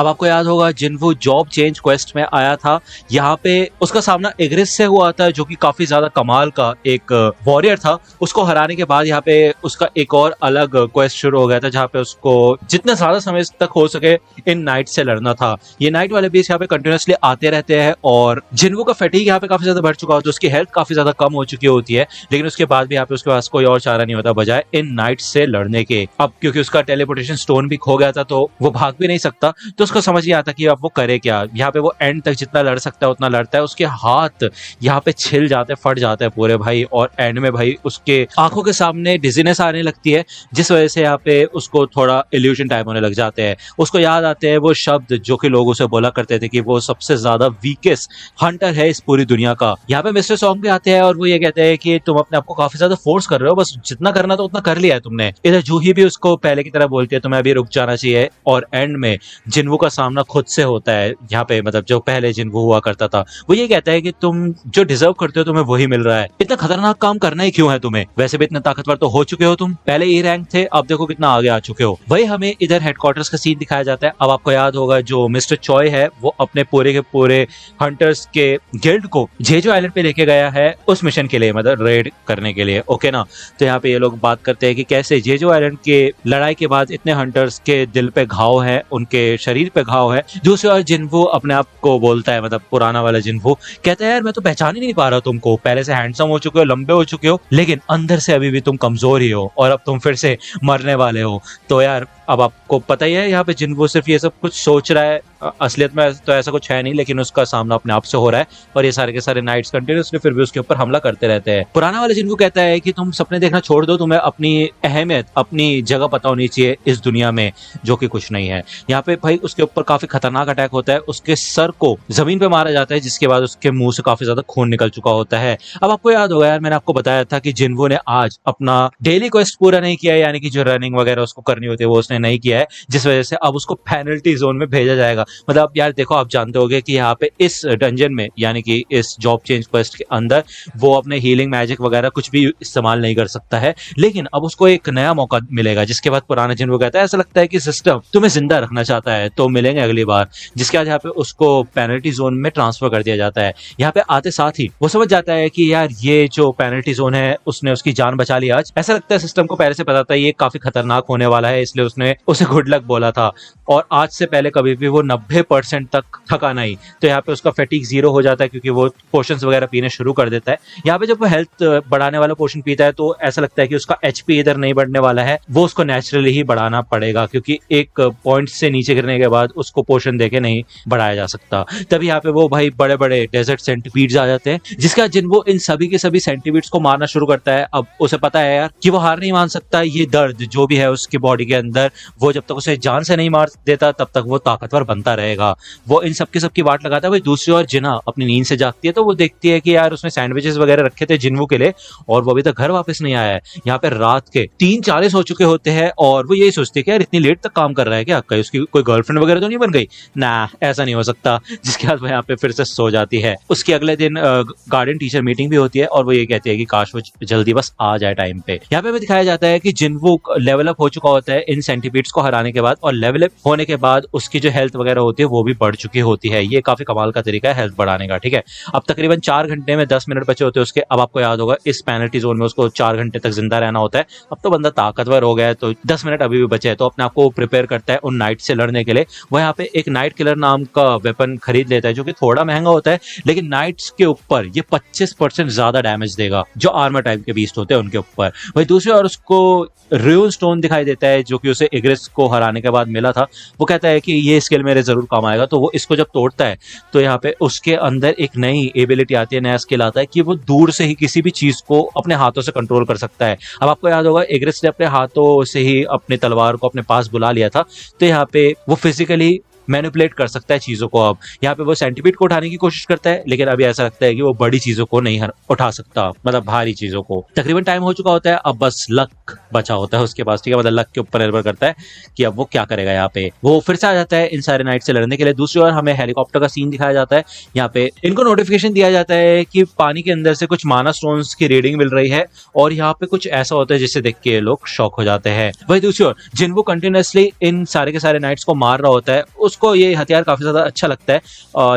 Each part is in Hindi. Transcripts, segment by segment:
अब आपको याद होगा जिन्वू जॉब चेंज क्वेस्ट में आया था, यहाँ पे उसका सामना एग्रिस से हुआ था जो कि काफी ज्यादा कमाल का एक वॉरियर था। उसको हराने के बाद यहाँ पे उसका एक और अलग क्वेस्ट शुरू हो गया था जहाँ पे उसको जितना ज्यादा समय तक हो सके इन नाइट से लड़ना था। ये नाइट वाले बीच यहाँ पे कंटिन्यूसली आते रहते हैं और जिन्वू का फैटीग यहाँ पे काफी ज्यादा बढ़ चुका होता है, उसकी हेल्थ काफी ज्यादा कम हो चुकी होती है, लेकिन उसके बाद भी यहाँ पे उसके पास कोई और चारा नहीं होता बजाय इन नाइट से लड़ने के। अब क्योंकि उसका टेलीपोर्टेशन स्टोन भी खो गया था तो वो भाग भी नहीं सकता, तो उसको समझ नहीं आता कि अब वो करे क्या। यहाँ पे वो एंड तक जितना लड़ सकता है उतना लड़ता है, उसके हाथ यहाँ पे छिल जाते हैं, फट जाते हैं पूरे भाई, और एंड में भाई उसके आंखों के सामने डिजीनेस आने लगती है जिस वजह से यहाँ पे उसको थोड़ा इल्यूजन टाइप होने लग जाते हैं। उसको याद आते हैं वो शब्द जो कि लोग उसे बोला करते थे कि वो सबसे ज्यादा वीकेस्ट हंटर है इस पूरी दुनिया का। यहाँ पे मिस्टर सॉन्ग भी आते हैं और वो ये कहते हैं कि तुम अपने आपको काफी ज्यादा फोर्स कर रहे हो, बस जितना करना था उतना कर लिया है तुमने। इधर जूही भी उसको पहले की तरह बोलती है तुम्हें अभी रुक जाना चाहिए, और एंड में जिन्वू का सामना खुद से होता है। यहाँ पे मतलब जो पहले जिन्वू हुआ करता था वो ये कहता है कि तुम जो डिजर्व करते हो तुम्हें वही मिल रहा है, इतना खतरनाक काम करना ही क्यों है तुम्हें, वैसे भी इतने ताकतवर तो हो चुके हो तुम, पहले ई रैंक थे अब देखो कितना आगे आ चुके हो। वही हमें इधर हेडक्वार्टर्स का सीन दिखाया जाता है। अब आपको याद होगा जो मिस्टर चॉय है वो अपने पूरे के पूरे हंटर्स के गिल्ड को जेजो आइलैंड पे लेके गया है उस मिशन के लिए, मतलब रेड करने के लिए, ओके ना। तो यहाँ पे ये लोग बात करते हैं कि कैसे जेजो आइलैंड के लड़ाई के बाद इतने हंटर्स के दिल पे घाव है, उनके शरीर पे घाव है। दूसरी ओर जिन्वू अपने आप को बोलता है, मतलब पुराना वाला जिन्वू कहता है यार मैं तो पहचान ही नहीं पा रहा तुमको, पहले से हैंडसम हो चुके हो, लंबे हो चुके हो, लेकिन अंदर से अभी भी तुम कमजोर ही हो और अब तुम फिर से मरने वाले हो। तो यार अब आपको पता ही है यहाँ पे जिन्वू सिर्फ ये सब कुछ सोच रहा है, असलियत में तो ऐसा कुछ है नहीं, लेकिन उसका सामना अपने आप से हो रहा है और ये सारे के सारे नाइट्स कंटिन्यूसली फिर भी उसके ऊपर हमला करते रहते हैं। पुराना वाला जिन्वू कहता है कि तुम सपने देखना छोड़ दो, तुम्हें अपनी अहमियत अपनी जगह पता होनी चाहिए इस दुनिया में, जो कि कुछ नहीं है। यहाँ पे भाई उसके ऊपर काफी खतरनाक अटैक होता है, उसके सर को जमीन पे मारा जाता है जिसके बाद उसके मुंह से काफी ज्यादा खून निकल चुका होता है। अब आपको याद होगा यार मैंने आपको बताया था कि जिन्वू ने आज अपना डेली क्वेस्ट पूरा नहीं किया है, यानी कि जो रनिंग वगैरह उसको करनी होती है वो उसने नहीं किया है, जिस वजह से अब उसको पेनल्टी जोन में भेजा जाएगा। मतलब यार देखो आप जानते होंगे कि यहाँ पे इस डंजन में यानी कि इस जॉब चेंज क्वेस्ट के अंदर वो अपने हीलिंग मैजिक वगैरह कुछ भी इस्तेमाल नहीं कर सकता है, लेकिन अब उसको एक नया मौका मिलेगा जिसके बाद पुराना जिन्वू कहता है ऐसा लगता है कि सिस्टम तुम्हें जिंदा रखना चाहता है तो मिलेंगे अगली बार, जिसके बाद यहाँ पे उसको पेनल्टी जोन में ट्रांसफर कर दिया जाता है। यहाँ पे आते साथ ही वो समझ जाता है कि यार ये जो पेनल्टी जोन है उसने उसकी जान बचा ली आज। ऐसा लगता है सिस्टम को पहले से पता था ये काफी खतरनाक होने वाला है, इसलिए उसने उसे गुड लक बोला था और आज से पहले कभी भी वो 90% तक थका नहीं। तो यहाँ पे उसका फैटिक 0 हो जाता है क्योंकि वो पोशंस वगैरह पीने शुरू कर देता है। यहाँ पे जब वो हेल्थ बढ़ाने वाला पोशन पीता है तो ऐसा लगता है कि उसका एचपी इधर नहीं बढ़ने वाला है, वो उसको नेचुरली ही बढ़ाना पड़ेगा क्योंकि एक पॉइंट से नीचे गिरने के बाद उसको पोशन देके नहीं बढ़ाया जा सकता। तभी यहाँ पे वो भाई बड़े बड़े डेजर्ट सेंटीपीड्स आ जाते हैं जिसका जिन्वू इन सभी के सभी सेंटीपीड्स को मारना शुरू करता है। अब उसे पता है यार कि वो हार नहीं मान सकता, ये दर्द जो भी है उसकी बॉडी के अंदर वो जब तक उसे जान से नहीं मार देता तब तक वो ताकतवर बनता रहेगा। वो इन सबकी सबकी बात लगाता है। भाई दूसरी ओर जिना अपनी नींद से जागती है तो वो देखती है कि यार उसने सैंडविचेस वगैरह रखे थे जिन्वू के लिए और वो अभी तक घर वापस नहीं आया है। यहाँ पे रात के 3:40 हो चुके होते हैं और वो यही सोचती है कि यार इतनी लेट तक काम कर रहा है क्या, कहीं उसकी कोई गर्लफ्रेंड वगैरह तो नहीं बन गई ना, ऐसा नहीं हो सकता। जिसके बाद वो यहाँ पे फिर से सो जाती है। उसके अगले दिन गार्डन टीचर मीटिंग भी होती है और वो ये कहती है कि काश वो जल्दी बस आ जाए टाइम पे। यहाँ पे हमें दिखाया जाता है कि जिन्वू लेवल अप हो चुका होता है इन सेंटीपीड्स को हराने के बाद और लेवल अप होने के बाद उसकी जो हेल्थ वगैरह होती है वो भी बढ़ चुकी होती है। ये काफी कमाल का तरीका है हेल्थ बढ़ाने का, ठीक है। अब तकरीबन 4 घंटे में 10 मिनट बचे होते हैं उसके। अब आपको याद होगा इस पेनल्टी जोन में उसको 4 घंटे तक जिंदा रहना होता है। अब तो बंदा ताकतवर हो गया है तो 10 मिनट अभी भी बचे हैं तो अपने आप को प्रिपेयर करता है उन नाइट से लड़ने के लिए। वो यहाँ पे एक नाइट किलर नाम का वेपन खरीद लेता है जो कि थोड़ा महंगा होता है, लेकिन नाइट्स के ऊपर ये 25% ज्यादा डैमेज देगा जो आर्मर टाइप के बीस्ट होते हैं उनके ऊपर। वही दूसरी ओर उसको र्यून स्टोन दिखाई देता है जो कि उसे एग्रेस को हराने के बाद मिला था। वो कहता है कि ये स्किल मेरे जरूर काम आएगा, तो वो इसको जब तोड़ता है तो यहाँ पे उसके अंदर एक नई एबिलिटी आती है, नया स्किल आता है कि वो दूर से ही किसी भी चीज को अपने हाथों से कंट्रोल कर सकता है। अब आपको याद होगा एग्रेस ने अपने हाथों से ही अपनी तलवार को अपने पास बुला लिया था, तो यहाँ पे वो फिजिकली मैनिपुलेट कर सकता है चीजों को। अब यहाँ पे वो सेंटीपीड को उठाने की कोशिश करता है, लेकिन अभी ऐसा लगता है कि वो बड़ी चीजों को नहीं उठा सकता, मतलब भारी चीजों को। तकरीबन टाइम हो चुका होता है, अब बस लक बचा होता है उसके पास, ठीक है। मतलब लक के ऊपर निर्भर करता पड़ता है कि अब वो क्या करेगा। यहाँ पे वो फिर से आ जाता है इन सारे नाइट से लड़ने के लिए। दूसरी ओर हमें हेलीकॉप्टर का सीन दिखाया जाता है। यहाँ पे इनको नोटिफिकेशन दिया जाता है कि पानी के अंदर से कुछ माना स्टोन्स की रीडिंग मिल रही है और यहाँ पे कुछ ऐसा होता है जिसे देख के ये लोग शॉक हो जाते हैं। वही दूसरी ओर जिन्वो कंटिन्यूअसली इन सारे के सारे नाइट्स को मार रहा होता है। उसको ये हथियार काफी ज्यादा अच्छा लगता है,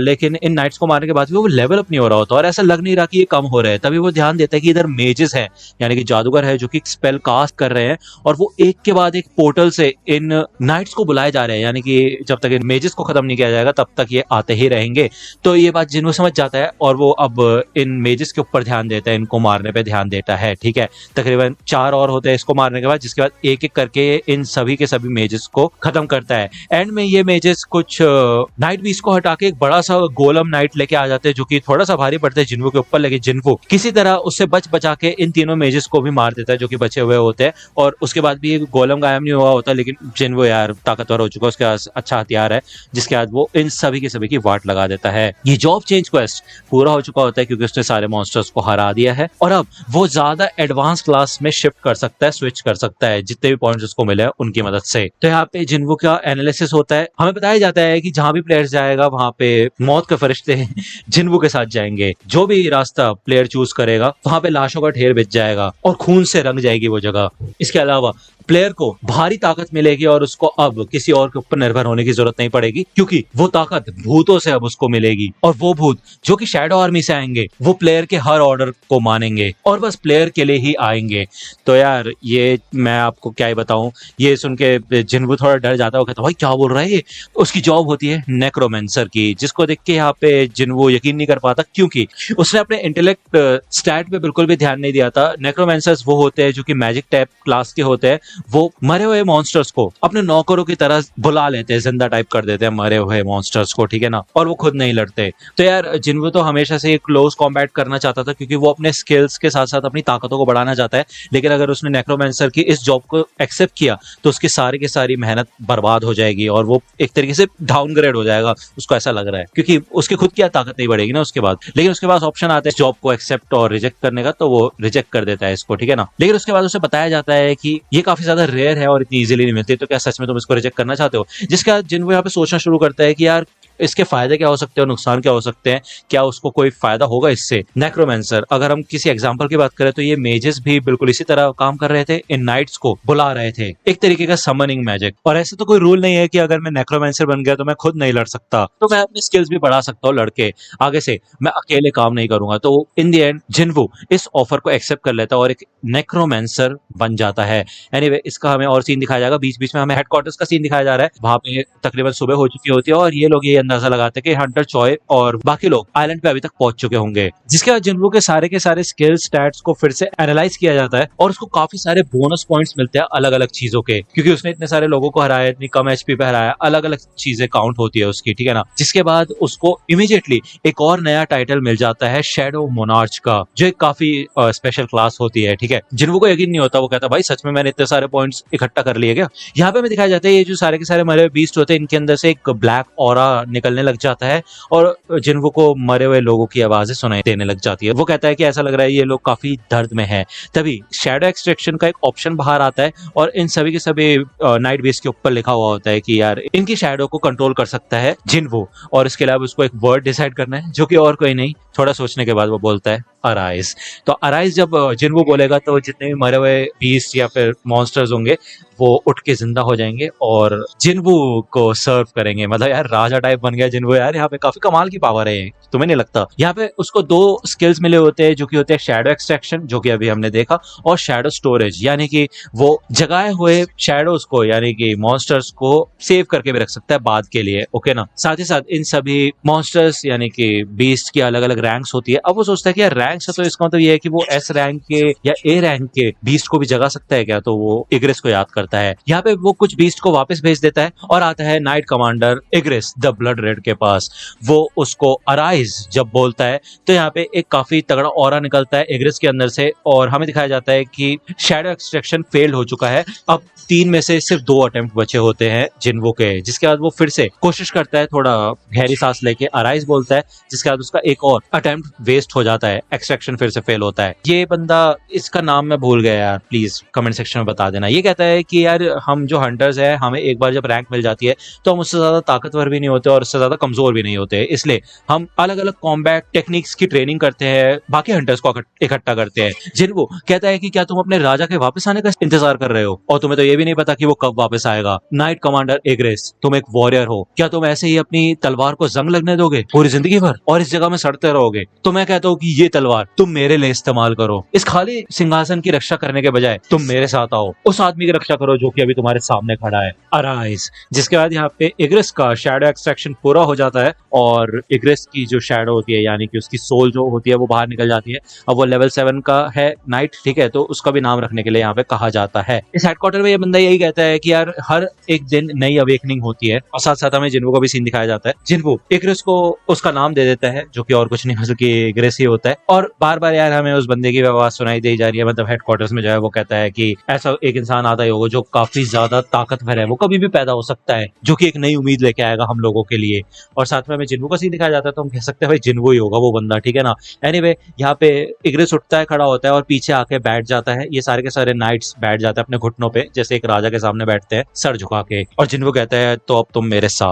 लेकिन इन नाइट्स को मारने के बाद भी वो लेवल अप नहीं हो रहा होता और ऐसा लग नहीं रहा कि ये कम हो रहा है। तभी वो ध्यान देता है कि इधर मेजेस हैं, यानी कि जादूगर है जो कि स्पेल कास्ट कर रहे हैं और वो एक के बाद एक पोर्टल से इन नाइट्स को बुलाए जा रहे हैं, यानी कि जब तक इन मेजेस को खत्म नहीं किया जाएगा तब तक ये आते ही रहेंगे। तो ये बात जिन्वो समझ जाता है और वो अब इन मेजेस के ऊपर ध्यान देता है, इनको मारने पे ध्यान देता है। ठीक है, तकरीबन 4 और होते हैं इसको मारने के बाद, जिसके बाद एक एक करके इन सभी के सभी मेजेस को खत्म करता है। एंड में ये मेजेस कुछ नाइट बीस्ट को हटा के एक बड़ा सा गोलम नाइट लेके आ जाते हैं जो कि थोड़ा सा भारी पड़ता है जिन्वो के ऊपर, लेकिन जिन्वो किसी तरह उससे बचा के इन तीनों मेजेस को भी मार देता है जो कि बचे हुए होते हैं। और उसके बाद भी गोलम गायब नहीं हुआ होता, लेकिन जिन्वो यार ताकतवर हो चुका है, उसके पास अच्छा हथियार है, जिसके बाद वो इन सभी के सभी की वाट लगा देता है। ये जॉब चेंज क्वेस्ट पूरा हो चुका होता है क्योंकि उसने सारे मॉन्स्टर्स को हरा दिया है और अब वो ज्यादा एडवांस क्लास में शिफ्ट कर सकता है, स्विच कर सकता है जितने भी पॉइंट्स उसको मिले उनकी मदद से। तो यहाँ पे जिन्वो का एनालिसिस होता है। हमें बताया जाता है कि जहां भी प्लेयर जाएगा वहां पे मौत के फरिश्ते जिन्वो के साथ जाएंगे। जो भी रास्ता प्लेयर चूज करेगा वहां पे लाशों का ढेर बिछ जाएगा और खून से रंग जाएगी वो जगह। इसके अलावा प्लेयर को भारी ताकत मिलेगी और उसको अब किसी और के ऊपर निर्भर होने की जरूरत नहीं पड़ेगी क्योंकि वो ताकत भूतों से अब उसको मिलेगी और वो भूत जो कि शैडो आर्मी से आएंगे वो प्लेयर के हर ऑर्डर को मानेंगे और बस प्लेयर के लिए ही आएंगे। तो यार ये मैं आपको क्या ही बताऊं, ये सुन के जिन्वो थोड़ा डर जाता है, कहता भाई क्या बोल रहा है ये। उसकी जॉब होती है नेक्रोमेंसर की, जिसको देख के यहाँ पे जिन्वो यकीन नहीं कर पाता क्योंकि उसने अपने इंटेलेक्ट स्टैट पे बिल्कुल भी ध्यान नहीं दिया था। नेक्रोमेंसर्स वो होते हैं जो कि मैजिक टाइप क्लास के होते हैं, वो मरे हुए मॉन्स्टर्स को अपने नौकरों की तरह बुला लेते हैं, जिंदा टाइप कर देते हैं मरे हुए मॉन्स्टर्स को, ठीक है ना, और वो खुद नहीं लड़ते। तो यार जिन्वो तो हमेशा से क्लोज कॉम्बैट करना चाहता था क्योंकि वो अपने स्किल्स के साथ साथ अपनी ताकतों को बढ़ाना चाहता है, लेकिन अगर उसने नेक्रोमेंसर की इस जॉब को एक्सेप्ट किया तो उसकी सारी की सारी मेहनत बर्बाद हो जाएगी और वो एक तरीके से डाउनग्रेड हो जाएगा, उसको ऐसा लग रहा है, क्योंकि उसकी खुद की ताकत नहीं बढ़ेगी ना उसके बाद। लेकिन उसके पास ऑप्शन आता है जॉब को एक्सेप्ट और रिजेक्ट करने का, तो वो रिजेक्ट कर देता है इसको, ठीक है ना। लेकिन उसके बाद उसे बताया जाता है कि ये काफी ज्यादा रेयर है और इतनी इजीली नहीं मिलती, तो क्या सच में तुम इसको रिजेक्ट करना चाहते हो। जिसके बाद जिन्वो यहाँ पे सोचना शुरू करता है कि यार इसके फायदे क्या हो सकते हैं और नुकसान क्या हो सकते हैं, क्या उसको कोई फायदा होगा इससे। नेक्रोमेंसर, अगर हम किसी एग्जांपल की बात करें तो ये मेजेस भी बिल्कुल इसी तरह काम कर रहे थे, इन नाइट्स को बुला रहे थे, एक तरीके का समनिंग मैजिक। और ऐसे तो कोई रूल नहीं है कि अगर मैं नेक्रोमेंसर बन गया तो मैं खुद नहीं लड़ सकता, तो मैं अपनी स्किल्स भी बढ़ा सकता हूँ लड़के, आगे से मैं अकेले काम नहीं करूंगा। तो इन द एंड जिन्वो इस ऑफर को एक्सेप्ट कर लेता है और एक नेक्रोमेंसर बन जाता है। एनीवे, इसका हमें और सीन दिखाया जाएगा, बीच बीच में हमें हेडक्वार्टर्स का सीन दिखाया जा रहा है। वहां पे तकरीबन सुबह हो चुकी होती है और ये लोग ये अंदाजा लगाते हैं कि हंटर चॉय और बाकी लोग आइलैंड पे अभी तक पहुंच चुके होंगे। जिसके बाद जिन्वो के सारे स्किल स्टैट्स को फिर से एनालाइज किया जाता है और उसको काफी सारे बोनस पॉइंट्स मिलते हैं अलग अलग चीजों के, क्योंकि उसने इतने सारे लोगों को हराया, इतनी कम एचपी पे हराया, अलग अलग चीजें काउंट होती है उसकी, ठीक है ना। जिसके बाद उसको इमीडिएटली एक और नया टाइटल मिल जाता है शैडो मोनार्च का, जो एक काफी स्पेशल क्लास होती है, ठीक है। जिन्वो को यकीन नहीं होता, वो कहता भाई सच में मैंने इतने सारे पॉइंट्स इकट्ठा कर लिए क्या। यहाँ पे हमें दिखाया जाता है ये जो सारे के सारे मरे हुए बीस्ट होते हैं, इनके अंदर से एक ब्लैक ऑरा निकलने लग जाता है और जिन्वो को मरे हुए लोगों की आवाजें सुनाई देने लग जाती है। वो कहता है कि ऐसा लग रहा है ये लोग काफी दर्द में है। तभी शैडो एक्सट्रैक्शन का एक ऑप्शन बाहर आता है और इन सभी के सभी नाइट बेस के ऊपर लिखा हुआ होता है कि यार इनकी शैडो को कंट्रोल कर सकता है जिन्वो, और इसके अलावा उसको एक वर्ड डिसाइड करना है जो कि और कोई नहीं, थोड़ा सोचने के बाद वो बोलता है अराइज। तो अराइज जब जिन्वो बोलेगा तो जितने भी मरे हुए बीस्ट या फिर मॉन्स्टर्स होंगे वो उठ के जिंदा हो जाएंगे और जिन्वो को सर्व करेंगे। मतलब यार राजा टाइप बन गया जिन्वो यार, यहाँ पे काफी कमाल की पावर है, तुम्हें नहीं लगता। यहाँ पे उसको 2 स्किल्स मिले होते हैं जो कि होते हैं शैडो एक्सट्रैक्शन, जो कि अभी हमने देखा, और शैडो स्टोरेज, यानी कि वो जगाए हुए शैडोज को यानी कि मॉन्स्टर्स को सेव करके भी रख सकता है बाद के लिए, ओके ना। साथ ही साथ इन सभी मॉन्स्टर्स यानी कि बीस्ट की अलग अलग रैंक्स होती है। अब वो सोचता है कि यार रैंक्स है तो इसका मतलब ये है कि वो एस रैंक के या ए रैंक के बीस्ट को भी जगा सकता है क्या, तो वो इग्रिस को याद करता है। यहाँ पे वो कुछ बीस्ट को वापस भेज देता है और आता है night commander Igris the blood red के पास। वो उसको अराइज जब बोलता है तो यहाँ पे एक काफी तगड़ा ऑरा निकलता है इग्रिस के अंदर से और हमें दिखाया जाता है कि शैडो एक्सट्रैक्शन फेल्ड हो चुका है। अब 3 में से सिर्फ 2 अटेम्प्ट बचे होते हैं जिन्वो के। जिसके बाद वो फिर से कोशिश करता है, थोड़ा गहरी सांस लेके अराइज बोलता है, जिसके बाद उसका एक और अटेम्प्ट वेस्ट हो जाता है एक्सट्रैक्शन फिर से फेल होता है। ये बंदा, इसका नाम मैं भूल गया यार, प्लीज कमेंट सेक्शन में बता देना। ये कहता है कि यार हम जो हंटर्स है, हमें एक बार जब रैंक मिल जाती है तो हम उससे ज्यादा ताकतवर भी नहीं होते और उससे ज्यादा कमजोर भी नहीं होते, इसलिए हम अलग अलग कॉम्बैट टेक्निक्स की ट्रेनिंग करते हैं, बाकी हंटर्स को इकट्ठा करते हैं। जिनको कहता है कि क्या तुम अपने राजा के वापस आने का इंतजार कर रहे हो और तुम्हें तो ये भी नहीं पता कि वो कब वापस आएगा। नाइट कमांडर एग्रेस, तुम एक वॉरियर हो, क्या तुम ऐसे ही अपनी तलवार को जंग लगने दोगे पूरी जिंदगी भर और इस जगह में सड़ते रहोगे? तो मैं कहता हूँ कि ये तलवार तुम मेरे लिए इस्तेमाल करो, इस खाली सिंहासन की रक्षा करने के बजाय तुम मेरे साथ आओ, उस आदमी की रक्षा करो जो कि अभी तुम्हारे सामने खड़ा है। अराइज। जिसके बाद यहाँ पे इग्रेस का शैडो एक्सट्रैक्शन पूरा हो जाता है और इग्रेस की जो शैडो होती है, यानी कि उसकी सोल जो होती है, वो बाहर निकल जाती है। अब वो लेवल 7 का है नाइट, ठीक है, तो उसका भी नाम रखने के लिए यहाँ पे कहा जाता है। इस हेडक्वार्टर में ये बंदा यही कहता है कि यार हर एक दिन नई अवेकनिंग होती है और साथ साथ हमें जिन्वो का भी सीन दिखाया जाता है। जिन्वो इग्रेस को उसका नाम दे देता है जो कि और कुछ नहीं बल्कि इग्रेस ही होता है, और बार बार यार हमें उस बंदे की आवाज सुनाई दी जा रही है। मतलब हेडक्वार्टर्स में जो है वो कहता है कि ऐसा एक इंसान आता ही होगा जो काफी ज्यादा ताकतवर है, वो कभी भी पैदा हो सकता है, जो कि एक नई उम्मीद लेके आएगा हम लोगों के लिए। और साथ में हमें जिन्वो का सीन दिखाया जाता है, तो हम कह सकते हैं भाई जिन्वो ही होगा वो बंदा, ठीक है ना। एनीवे यहाँ पे इग्रेस उठता है, खड़ा होता है और पीछे आके बैठ जाता है। ये सारे के सारे नाइट्स बैठ जाते हैं अपने घुटनों पे, जैसे एक राजा के सामने बैठते हैं सर झुका के, और जिन्वो कहता है तो अब तुम मेरे साथ